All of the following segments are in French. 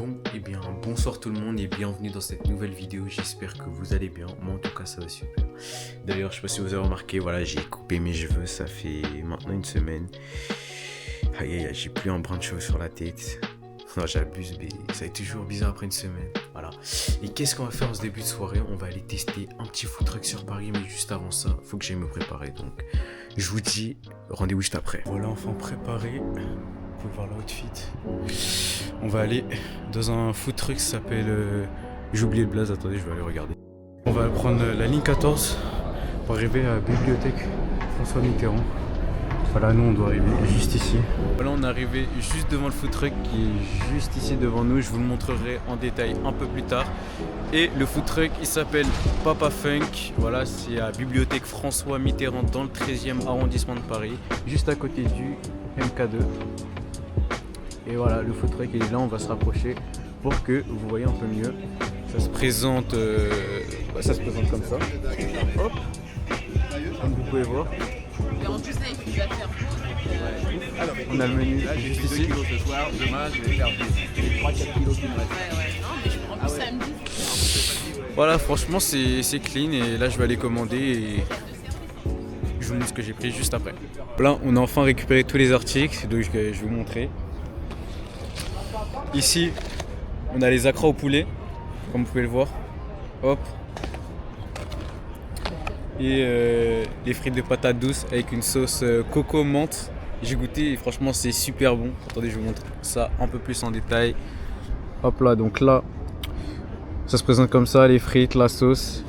Bon, et bien, bonsoir tout le monde et bienvenue dans cette nouvelle vidéo. J'espère que vous allez bien. Moi, en tout cas, ça va super. D'ailleurs, je sais pas si vous avez remarqué, voilà, j'ai coupé mes cheveux. Ça fait maintenant une semaine. Aïe, aïe, aïe, j'ai plus un brin de cheveux sur la tête. Non, j'abuse, mais ça est toujours bizarre après une semaine. Voilà. Et qu'est-ce qu'on va faire en ce début de soirée? On va aller tester un petit food truck sur Paris, mais juste avant ça, faut que j'aille me préparer. Donc, je vous dis rendez-vous juste après. Voilà, enfin préparé. Vous pouvez voir l'outfit. On va aller dans un food truck qui s'appelle... J'ai oublié le blaze, attendez, je vais aller regarder. On va prendre la ligne 14 pour arriver à la bibliothèque François Mitterrand. Voilà, nous on doit arriver juste ici. Voilà, on est arrivé juste devant le food truck qui est juste ici devant nous. Je vous le montrerai en détail un peu plus tard. Et le food truck, il s'appelle Papa Funk. Voilà, c'est à la bibliothèque François Mitterrand dans le 13e arrondissement de Paris, juste à côté du MK2. Et voilà, le food truck est là, on va se rapprocher pour que vous voyez un peu mieux. Ça se présente, comme ça. Hop, comme vous pouvez voir. Et en plus, là, il va faire beau. On a le menu juste ici. Ce soir, demain, je vais faire 3-4 kilos qui me restent. Non, mais je prends plus samedi. Voilà, franchement, c'est clean et là, je vais aller commander et je vous montre ce que j'ai pris juste après. Là, on a enfin récupéré tous les articles, donc je vais vous montrer. Ici, on a les accras au poulet, comme vous pouvez le voir. Hop. Et les frites de patates douces avec une sauce coco menthe. J'ai goûté et franchement c'est super bon. Attendez, je vous montre ça un peu plus en détail. Hop là, donc là, ça se présente comme ça, les frites, la sauce.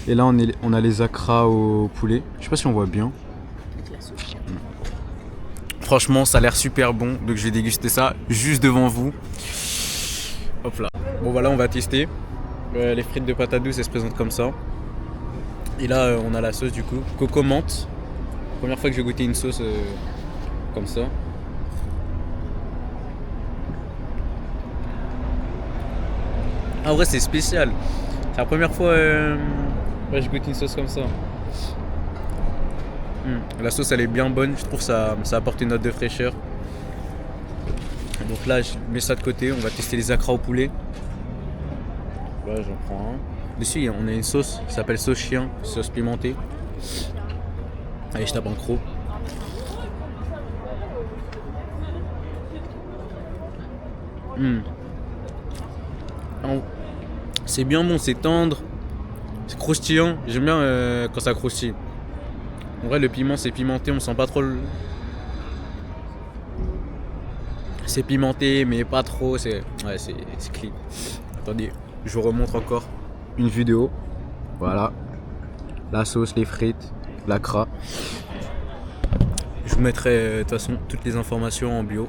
Et là on a les accras au poulet. Je sais pas si on voit bien. Franchement ça a l'air super bon, donc je vais déguster ça juste devant vous. Hop là. Bon voilà, on va tester. Les frites de patates douces elles se présentent comme ça. Et là on a la sauce du coup, coco menthe. Première fois que j'ai goûté une sauce comme ça. Ah ouais, c'est spécial. C'est la première fois que je goûte une sauce comme ça. La sauce elle est bien bonne, je trouve ça apporte une note de fraîcheur. Donc là je mets ça de côté, on va tester les accras au poulet. Là j'en prends un. Dessus on a une sauce qui s'appelle sauce chien, sauce pimentée. Allez, je tape un croc. C'est bien bon, c'est tendre, c'est croustillant. J'aime bien quand ça croustille. En vrai, le piment c'est pimenté, on sent pas trop le... C'est pimenté, mais pas trop, c'est clean. Attendez, je vous remontre encore une vidéo. Voilà, la sauce, les frites, l'accra. Je vous mettrai de toute façon toutes les informations en bio.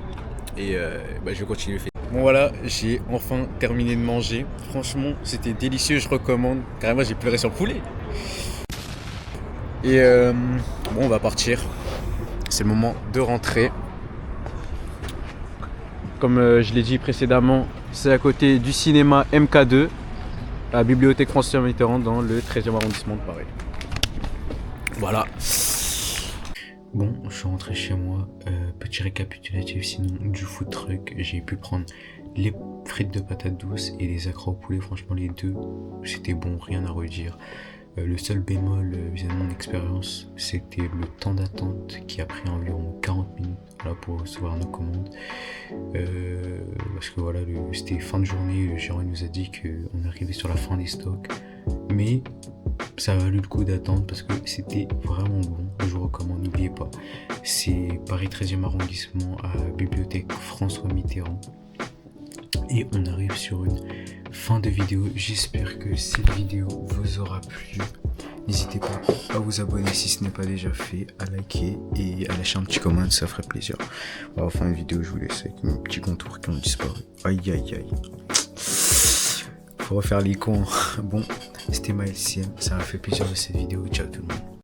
Et je vais continuer. Bon voilà, j'ai enfin terminé de manger. Franchement, c'était délicieux, je recommande. Carrément, j'ai pleuré sur le poulet. Et bon, on va partir. C'est le moment de rentrer. Comme je l'ai dit précédemment, c'est à côté du cinéma MK2, à la bibliothèque François Mitterrand dans le 13e arrondissement de Paris. Voilà. Bon, je suis rentré chez moi. Petit récapitulatif sinon du food truck. J'ai pu prendre les frites de patates douces et les accras au poulet. Franchement, les deux, c'était bon, rien à redire. Le seul bémol vis-à-vis de mon expérience, c'était le temps d'attente qui a pris environ 40 minutes là, pour recevoir nos commandes. Parce que voilà, c'était fin de journée, le gérant nous a dit qu'on arrivait sur la fin des stocks. Mais ça a valu le coup d'attendre parce que c'était vraiment bon. Je vous recommande, n'oubliez pas. C'est Paris 13e arrondissement à la bibliothèque François Mitterrand. Et on arrive sur une fin de vidéo. J'espère que cette vidéo vous aura plu. N'hésitez pas à vous abonner si ce n'est pas déjà fait, à liker et à lâcher un petit commentaire, ça ferait plaisir. On va faire une vidéo, je vous laisse avec mes petits contours qui ont disparu. Aïe aïe aïe. Faut refaire les cons. Bon, c'était Maël CM, ça m'a fait plaisir de cette vidéo. Ciao tout le monde.